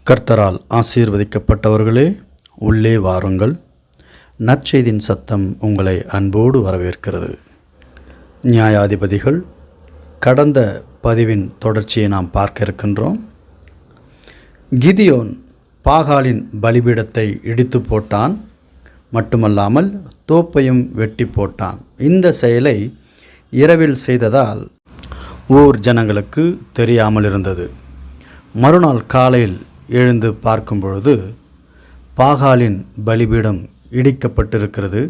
கர்த்தரால் ஆசீர்வதிக்கப்பட்டவர்களே, உள்ளே வாருங்கள். நற்செய்தியின் சத்தம் உங்களை அன்போடு வரவேற்கிறது. நியாயாதிபதிகள் கடந்த பதிவின் தொடர்ச்சியை நாம் பார்க்க இருக்கின்றோம். கிதியோன் பாகாலின் பலிபீடத்தை இடித்து போட்டான், மட்டுமல்லாமல் தோப்பையும் வெட்டி போட்டான். இந்த செயலை இரவில் செய்ததால் ஊர் ஜனங்களுக்கு தெரியாமல் இருந்தது. மறுநாள் காலையில் எழுந்து பார்க்கும் பொழுது பாகாலின் பலிபீடம் இடிக்கப்பட்டிருக்கிறது,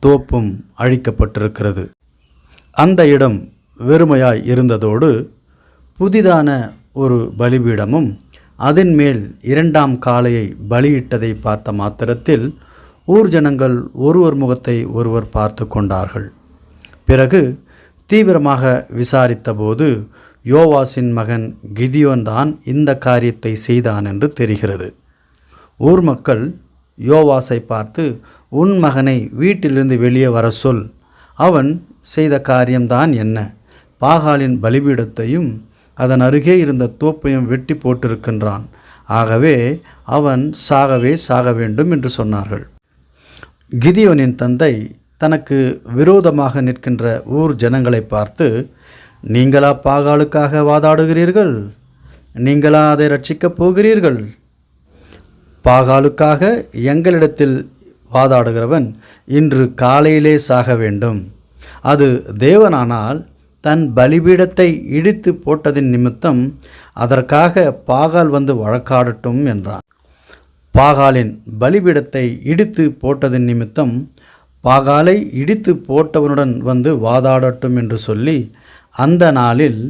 தோப்பும் அழிக்கப்பட்டிருக்கிறது. அந்த இடம் வெறுமையாய் இருந்ததோடு புதிதான ஒரு பலிபீடமும் அதன் மேல் 2ஆம் காளையை பலியிட்டதை பார்த்த மாத்திரத்தில் ஊர் ஜனங்கள் ஒருவர் முகத்தை ஒருவர் பார்த்து கொண்டார்கள். பிறகு தீவிரமாக விசாரித்தபோது யோவாசின் மகன் கிதியோன் தான் இந்த காரியத்தை செய்தான் என்று தெரிகிறது. ஊர் மக்கள் யோவாசை பார்த்து, உன் மகனை வீட்டிலிருந்து வெளியே வர சொல், அவன் செய்த காரியம்தான் என்ன? பாகாலின் பலிபீடத்தையும் அதன் அருகே இருந்த தோப்பையும் வெட்டி போட்டிருக்கின்றான். ஆகவே அவன் சாகவே சாக வேண்டும் என்று சொன்னார்கள். கிதியோனின் தந்தை தனக்கு விரோதமாக நிற்கின்ற ஊர் ஜனங்களை பார்த்து, நீங்களா பாகாலுக்காக வாதாடுகிறீர்கள்? நீங்களா அதை ரட்சிக்கப் போகிறீர்கள்? பாகாலுக்காக எங்களிடத்தில் வாதாடுகிறவன் இன்று காலையிலே சாக வேண்டும். அது தேவனானால் தன் பலிபீடத்தை இடித்து போட்டதின் நிமித்தம் அதற்காக பாகால் வந்து வழக்காடட்டும் என்றான். பாகாலின் பலிபீடத்தை இடித்து போட்டதின் நிமித்தம் பாகாலை இடித்து போட்டவனுடன் வந்து வாதாடட்டும் என்று சொல்லி அந்த நாளில்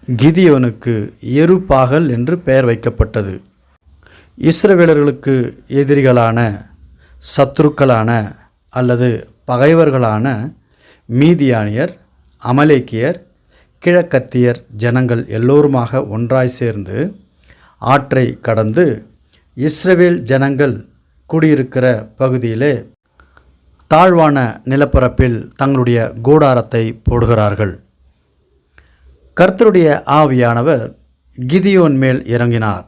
கிதியோனுக்கு எருபாகல் என்று பெயர் வைக்கப்பட்டது. இஸ்ரவேலர்களுக்கு எதிரிகளான, சத்துருக்களான அல்லது பகைவர்களான மீதியானியர், அமலேக்கியர், கிழக்கத்தியர் ஜனங்கள் எல்லோருமாக ஒன்றாய் சேர்ந்து ஆற்றை கடந்து இஸ்ரவேல் ஜனங்கள் குடியிருக்கிற பகுதியிலே தாழ்வான நிலப்பரப்பில் தங்களுடைய கூடாரத்தை போடுகிறார்கள். கர்த்தருடைய ஆவியானவர் கிதியோன் மேல் இறங்கினார்.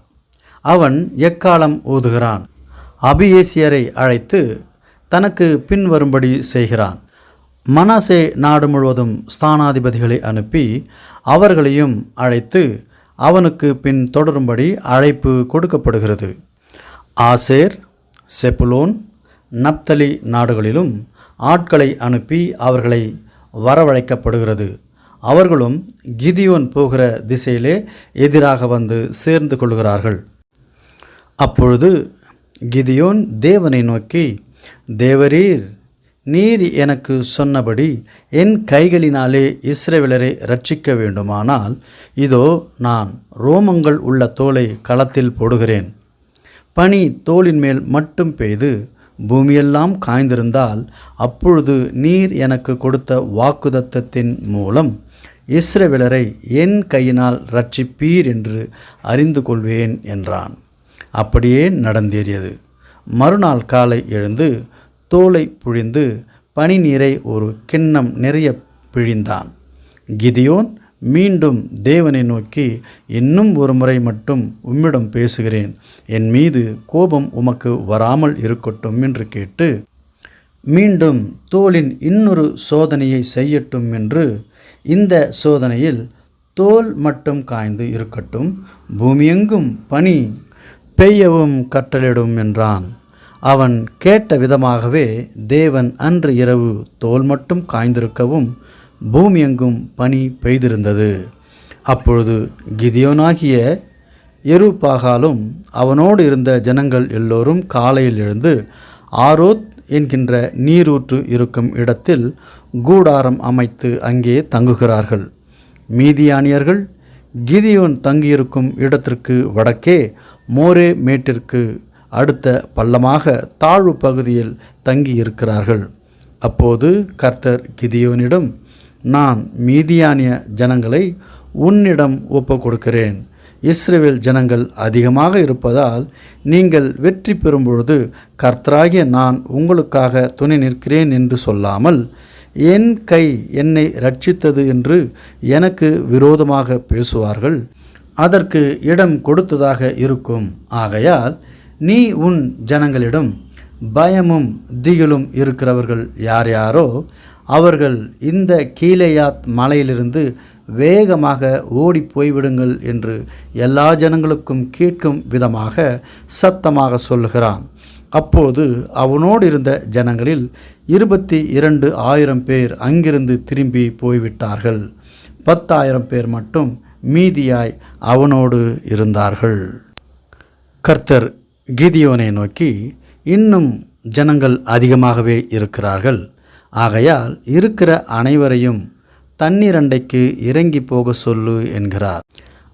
அவன் எக்காலம் ஊதுகிறான். அபியேசியரை அழைத்து தனக்கு பின் வரும்படி செய்கிறான். மனாசே நாடு முழுவதும் ஸ்தானாதிபதிகளை அனுப்பி அவர்களையும் அழைத்து அவனுக்கு பின் தொடரும்படி அழைப்பு கொடுக்கப்படுகிறது. ஆசேர், செப்புலோன், நப்தலி நாடுகளிலும் ஆட்களை அனுப்பி அவர்களை வரவழைக்கப்படுகிறது. அவர்களும் கிதியோன் போகிற திசையிலே எதிராக வந்து சேர்ந்து கொள்கிறார்கள். அப்பொழுது கிதியோன் தேவனை நோக்கி, தேவரீர், நீர் எனக்கு சொன்னபடி என் கைகளினாலே இஸ்ரவேலரை ரட்சிக்க வேண்டுமானால் இதோ நான் ரோமங்கள் உள்ள தோலை களத்தில் போடுகிறேன். பனி தோலின் மேல் மட்டும் பெய்து பூமியெல்லாம் காய்ந்திருந்தால் அப்பொழுது நீர் எனக்கு கொடுத்த வாக்குதத்தத்தின் மூலம் இஸ்ரவேலரை என் கையினால் ரட்சிப்பீர் என்று அறிந்து கொள்வேன் என்றான். அப்படியே நடந்தேறியது. மறுநாள் காலை எழுந்து தோலை புழிந்து பனி நீரை ஒரு கிண்ணம் நிறைய பிழிந்தான். கிதியோன் மீண்டும் தேவனை நோக்கி, இன்னும் ஒரு முறை மட்டும் உம்மிடம் பேசுகிறேன், என் மீது கோபம் உமக்கு வராமல் இருக்கட்டும் என்று கேட்டு, மீண்டும் தோலின் இன்னொரு சோதனையை செய்யட்டும் என்று, இந்த சோதனையில் தோல் மட்டும் காய்ந்து இருக்கட்டும், பூமியெங்கும் பனி பெய்யவும் கட்டளிடும் என்றான். அவன் கேட்ட விதமாகவே தேவன் அன்று இரவு தோல் மட்டும் காய்ந்திருக்கவும் பூமியெங்கும் பனி பெய்திருந்தது. அப்பொழுது கிதியோனாகிய எருபாகாலும் அவனோடு இருந்த ஜனங்கள் எல்லோரும் காலையில் எழுந்து ஆரோத் என்கின்ற நீரூற்று இருக்கும் இடத்தில் கூடாரம் அமைத்து அங்கே தங்குகிறார்கள். மீதியானியர்கள் கிதியோன் தங்கியிருக்கும் இடத்திற்கு வடக்கே மோரே மேட்டிற்கு அடுத்த பள்ளமாக தாழ்வு பகுதியில் தங்கியிருக்கிறார்கள். அப்போது கர்த்தர் கிதியோனிடம், நான் மீதியானிய ஜனங்களை உன்னிடம் ஒப்பு கொடுக்கிறேன். இஸ்ரவேல் ஜனங்கள் அதிகமாக இருப்பதால் நீங்கள் வெற்றி பெறும்பொழுது கர்த்தராகிய நான் உங்களுக்காக துணை நிற்கிறேன் என்று சொல்லாமல், என் கை என்னை ரட்சித்தது என்று எனக்கு விரோதமாக பேசுவார்கள். அதற்கு இடம் கொடுத்ததாக இருக்கும். ஆகையால் நீ உன் ஜனங்களிடம் பயமும் திகிலும் இருக்கிறவர்கள் யார் யாரோ அவர்கள் இந்த கீலேயாத் மலையிலிருந்து வேகமாக ஓடி போய்விடுங்கள் என்று எல்லா ஜனங்களுக்கும் கேட்கும் விதமாக சத்தமாக சொல்லுகிறான். அப்போது அவனோடு இருந்த ஜனங்களில் 22,000 பேர் அங்கிருந்து திரும்பி போய்விட்டார்கள். 10,000 பேர் மட்டும் மீதியாய் அவனோடு இருந்தார்கள். கர்த்தர் கிதியோனை நோக்கி, இன்னும் ஜனங்கள் அதிகமாகவே இருக்கிறார்கள். ஆகையால் இருக்கிற அனைவரையும் தண்ணீர் அண்டைக்கு இறங்கி போக சொல்லு என்கிறார்.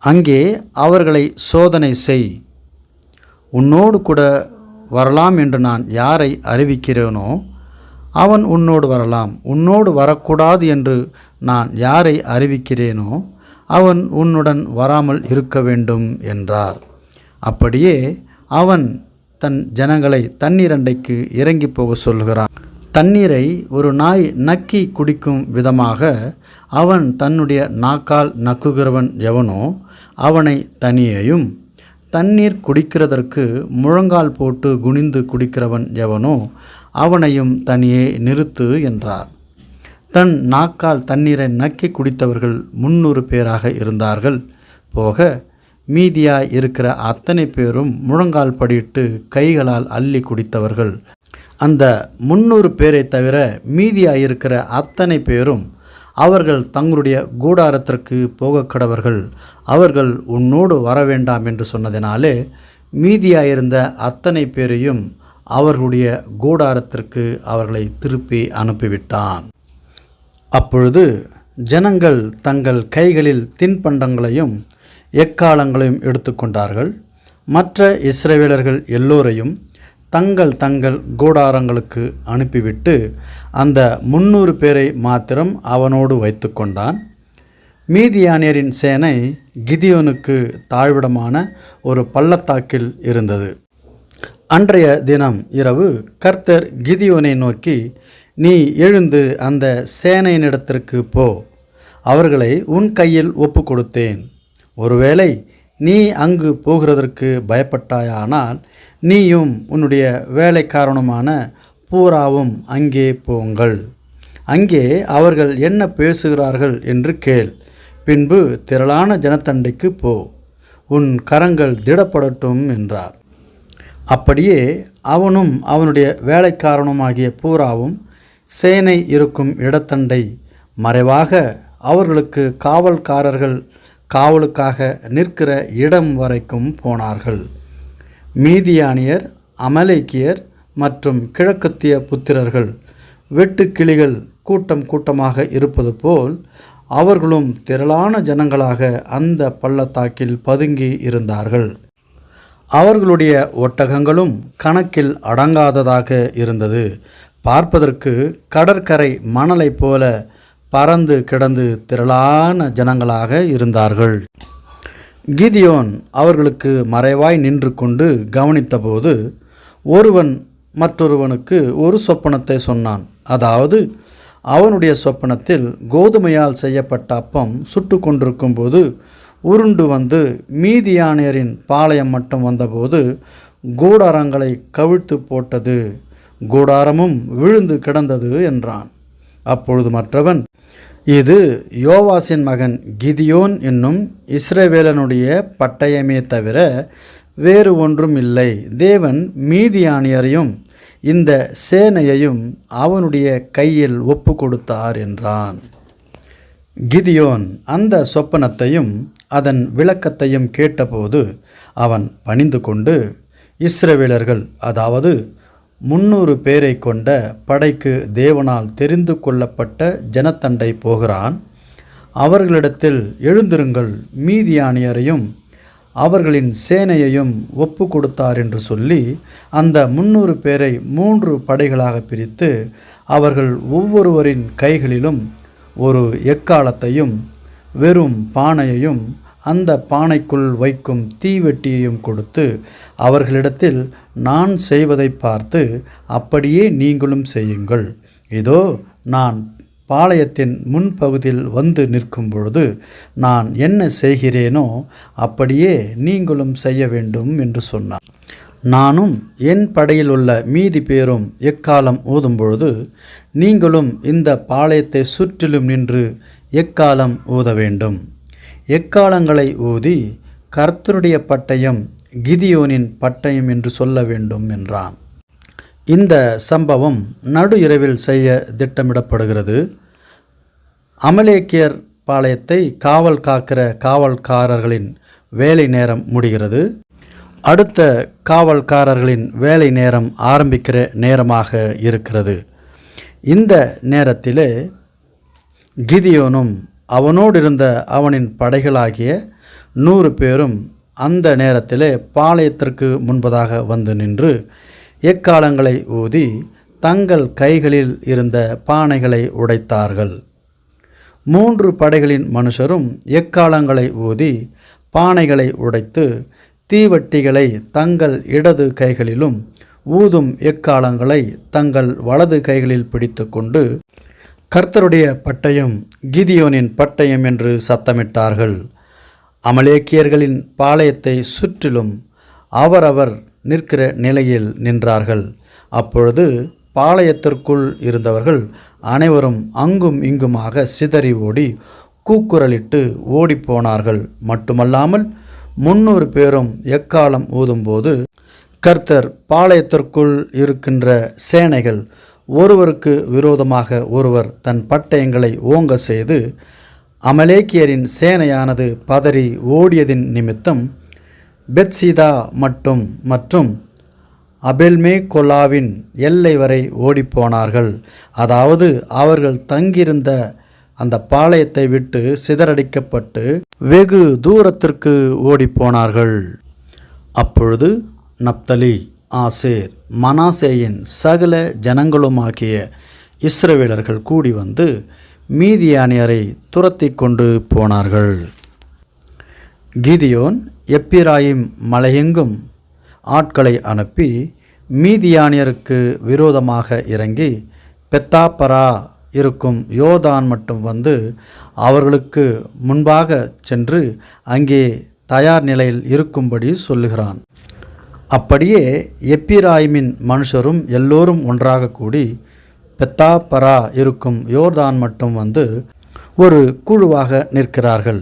அங்கே அவர்களை சோதனை செய். உன்னோடு கூட வரலாம் என்று நான் யாரை அறிவிக்கிறேனோ அவன் உன்னோடு வரலாம். உன்னோடு வரக்கூடாது என்று நான் யாரை அறிவிக்கிறேனோ அவன் உன்னுடன் வராமல் இருக்க வேண்டும் என்றார். அப்படியே அவன் தன் ஜனங்களை தண்ணீர் அண்டைக்கு இறங்கி போக சொல்கிறான். தண்ணீரை ஒரு நாய் நக்கி குடிக்கும் விதமாக அவன் தன்னுடைய நாக்கால் நக்குகிறவன் எவனோ அவனை தனியேயும், தண்ணீர் குடிக்கிறதற்கு முழங்கால் போட்டு குனிந்து குடிக்கிறவன் எவனோ அவனையும் தனியே நிறுத்து என்றார். தன் நாக்கால் தண்ணீரை நக்கி குடித்தவர்கள் 300 பேராக இருந்தார்கள். போக மீதியாய் இருக்கிற அத்தனை பேரும் முழங்கால் படியிட்டு கைகளால் அள்ளி குடித்தவர்கள். அந்த 300 பேரை தவிர மீதியாயிருக்கிற அத்தனை பேரும் அவர்கள் தங்களுடைய கூடாரத்திற்கு போக கடவர்கள், அவர்கள் உன்னோடு வரவேண்டாம் என்று சொன்னதினாலே மீதியாயிருந்த அத்தனை பேரையும் அவர்களுடைய கூடாரத்திற்கு அவர்களை திருப்பி அனுப்பிவிட்டான். அப்பொழுது ஜனங்கள் தங்கள் கைகளில் தின்பண்டங்களையும் எக்காலங்களையும் எடுத்துக்கொண்டார்கள். மற்ற இஸ்ரவேலர்கள் எல்லோரையும் தங்கள் தங்கள் கூடாரங்களுக்கு அனுப்பிவிட்டு அந்த 300 பேரை மாத்திரம் அவனோடு வைத்து கொண்டான். மீதியானியரின் சேனை கிதியோனுக்கு தாழ்விடமான ஒரு பள்ளத்தாக்கில் இருந்தது. அன்றைய தினம் இரவு கர்த்தர் கிதியோனை நோக்கி, நீ எழுந்து அந்த சேனையினிடத்திற்கு போ, அவர்களை உன் கையில் ஒப்பு கொடுத்தேன். ஒருவேளை நீ அங்கு போகிறதற்கு பயப்பட்டாயானால் நீயும் உன்னுடைய வேலைக்காரனுமான பூராவும் அங்கே போங்கள். அங்கே அவர்கள் என்ன பேசுகிறார்கள் என்று கேள். பின்பு திரளான ஜனத்தண்டைக்கு போ, உன் கரங்கள் திடப்படட்டும் என்றார். அப்படியே அவனும் அவனுடைய வேலைக்காரனுமாகிய பூராவும் சேனை இருக்கும் இடத்தண்டை மறைவாக அவர்களுக்கு காவல்காரர்கள் காவலுக்காக நிற்கிற இடம் வரைக்கும் போனார்கள். மீதியானியர், அமலேக்கியர் மற்றும் கிழக்கத்திய புத்திரர்கள் வெட்டுக்கிளிகள் கூட்டம் கூட்டமாக இருப்பது போல் அவர்களும் திரளான ஜனங்களாக அந்த பள்ளத்தாக்கில் பதுங்கி இருந்தார்கள். அவர்களுடைய ஒட்டகங்களும் கணக்கில் அடங்காததாக இருந்தது. பார்ப்பதற்கு கடற்கரை மணலை போல பறந்து கிடந்து திரளான ஜனங்களாக இருந்தார்கள். கிதியோன் அவர்களுக்கு மறைவாய் நின்று கொண்டு கவனித்தபோது ஒருவன் மற்றொருவனுக்கு ஒரு சொப்பனத்தை சொன்னான். அதாவது அவனுடைய சொப்பனத்தில் கோதுமையால் செய்யப்பட்ட அப்பம் சுட்டு கொண்டிருக்கும் போது உருண்டு வந்து மீதியானியரின் பாளையம் மட்டும் வந்தபோது கூடாரங்களை கவிழ்த்து போட்டது, கூடாரமும் விழுந்து கிடந்தது என்றான். அப்பொழுது மற்றவன், இது யோவாசின் மகன் கிதியோன் என்னும் இஸ்ரவேலனுடைய பட்டயமே தவிர வேறு ஒன்றும் இல்லை. தேவன் மீதியானியரையும் இந்த சேனையையும் அவனுடைய கையில் ஒப்பு கொடுத்தார் என்றான். கிதியோன் அந்த சொப்பனத்தையும் அதன் விளக்கத்தையும் கேட்டபோது அவன் பணிந்து கொண்டு இஸ்ரவேலர்கள், அதாவது 300 பேரை கொண்ட படைக்கு தேவனால் தெரிந்து கொள்ளப்பட்ட ஜனத்தண்டை போகிறான். அவர்களிடத்தில் எழுந்திருங்கள், மீதியானியரையும் அவர்களின் சேனையையும் ஒப்பு கொடுத்தார் என்று சொல்லி அந்த 300 பேரை 3 படைகளாக பிரித்து அவர்கள் ஒவ்வொருவரின் கைகளிலும் ஒரு எக்காலத்தையும் வெறும் பானையையும் அந்த பானைக்குள் வைக்கும் தீவெட்டியையும் கொடுத்து அவர்களிடத்தில், நான் செய்வதை பார்த்து அப்படியே நீங்களும் செய்யுங்கள். இதோ நான் பாளையத்தின் முன்பகுதியில் வந்து நிற்கும் பொழுது நான் என்ன செய்கிறேனோ அப்படியே நீங்களும் செய்ய வேண்டும் என்று சொன்னார். நானும் என் படையில் உள்ள மீதி பேரும் எக்காலம் ஊதும் பொழுது நீங்களும் இந்த பாளையத்தை சுற்றிலும் நின்று எக்காலம் ஊத வேண்டும். எக்காலங்களை ஊதி கர்த்தருடைய பட்டயம் கிதியோனின் பட்டயம் என்று சொல்ல வேண்டும் என்றான். இந்த சம்பவம் நடு இரவில் செய்ய திட்டமிடப்படுகிறது. அமலேக்கியர் பாளையத்தை காவல் காக்கிற காவல்காரர்களின் வேலை நேரம் முடிகிறது. அடுத்த காவல்காரர்களின் வேலை நேரம் ஆரம்பிக்கிற நேரமாக இருக்கிறது. இந்த நேரத்திலே கிதியோனும் அவனோடு இருந்த அவனின் படைகளாகிய 100 பேரும் அந்த நேரத்திலே பாளையத்திற்கு முன்பதாக வந்து நின்று எக்காலங்களை ஊதி தங்கள் கைகளில் இருந்த பானைகளை உடைத்தார்கள். 3 படைகளின் மனுஷரும் எக்காலங்களை ஊதி பானைகளை உடைத்து தீவட்டிகளை தங்கள் இடது கைகளிலும் ஊதும் எக்காலங்களை தங்கள் வலது கைகளில் பிடித்து கொண்டு கர்த்தருடைய பட்டயம் கிதியோனின் பட்டயம் என்று சத்தமிட்டார்கள். அமலேக்கியர்களின் பாளையத்தை சுற்றிலும் அவரவர் நிற்கிற நிலையில் நின்றார்கள். அப்பொழுது பாளையத்திற்குள் இருந்தவர்கள் அனைவரும் அங்கும் இங்குமாக சிதறி ஓடி கூக்குரலிட்டு ஓடிப்போனார்கள். மட்டுமல்லாமல் 300 பேரும் எக்காலம் ஊதும்போது கர்த்தர் பாளையத்திற்குள் இருக்கின்ற சேனைகள் ஒருவருக்கு விரோதமாக ஒருவர் தன் பட்டயங்களை ஓங்க செய்து அமலேக்கியரின் சேனையானது பதறி ஓடியதின் நிமித்தம் பெத்சிதா மற்றும் அபெல்மேகொலாவின் எல்லை வரை ஓடிப்போனார்கள். அதாவது அவர்கள் தங்கியிருந்த அந்த பாளையத்தை விட்டு சிதறடிக்கப்பட்டு வெகு தூரத்திற்கு ஓடிப்போனார்கள். அப்பொழுது நப்தலி, ஆசேர், மனாசேயின் சகல ஜனங்களுமாகிய இஸ்ரவேலர்கள் கூடி வந்து மீதியானியரை துரத்தி கொண்டு போனார்கள். கிதியோன் எப்பிராயிம் மலையெங்கும் ஆட்களை அனுப்பி மீதியானியருக்கு விரோதமாக இறங்கி பெத்தாப்பரா இருக்கும் யோர்தான் மட்டும் வந்து அவர்களுக்கு முன்பாக சென்று அங்கே தயார் நிலையில் இருக்கும்படி சொல்லுகிறான். அப்படியே எப்பிராயிமின் மனுஷரும் எல்லோரும் ஒன்றாக கூடி பெத்தாப்பரா இருக்கும் யோர்தான் மட்டும் வந்து ஒரு குழுவாக நிற்கிறார்கள்.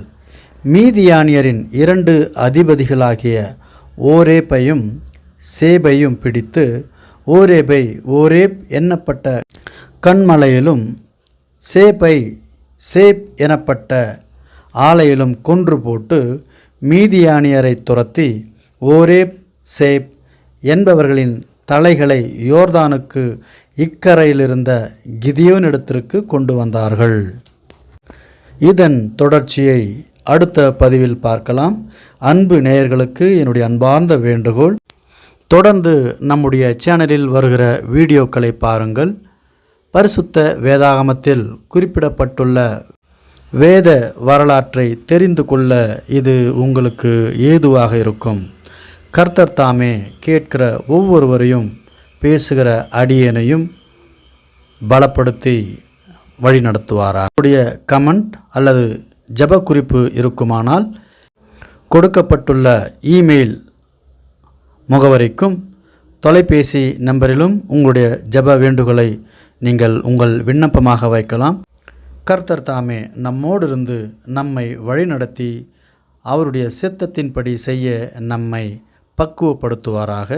மீதியானியரின் 2 அதிபதிகளாகிய ஓரேப்பையும் சேபையும் பிடித்து ஓரேபை ஓரேப் என்னப்பட்ட கண்மலையிலும் சேப்பை சேப் எனப்பட்ட ஆலையிலும் கொன்று போட்டு மீதியானியரை துரத்தி ஓரேப் சேப் என்பவர்களின் தலைகளை யோர்தானுக்கு இக்கரையிலிருந்த கிதியோனிடத்திற்கு கொண்டு வந்தார்கள். இதன் தொடர்ச்சியை அடுத்த பதிவில் பார்க்கலாம். அன்பு நேயர்களுக்கு என்னுடைய அன்பார்ந்த வேண்டுகோள், தொடர்ந்து நம்முடைய சேனலில் வருகிற வீடியோக்களை பாருங்கள். பரிசுத்த வேதாகமத்தில் குறிப்பிடப்பட்டுள்ள வேத வரலாற்றை தெரிந்து கொள்ள இது உங்களுக்கு ஏதுவாக இருக்கும். கர்த்தர் தாமே கேட்கிற ஒவ்வொருவரையும் பேசுகிற அடியேனையும் பலப்படுத்தி வழி நடத்துவாராக. உடைய கமெண்ட் அல்லது ஜெப குறிப்பு இருக்குமானால் கொடுக்கப்பட்டுள்ள இமெயில் முகவரிக்கும் தொலைபேசி நம்பரிலும் உங்களுடைய ஜெப வேண்டுகோளை நீங்கள் உங்கள் விண்ணப்பமாக வைக்கலாம். கர்த்தர் தாமே நம்மோடு இருந்து நம்மை வழிநடத்தி அவருடைய சித்தத்தின்படி செய்ய நம்மை பக்குவப்படுத்துவாராக.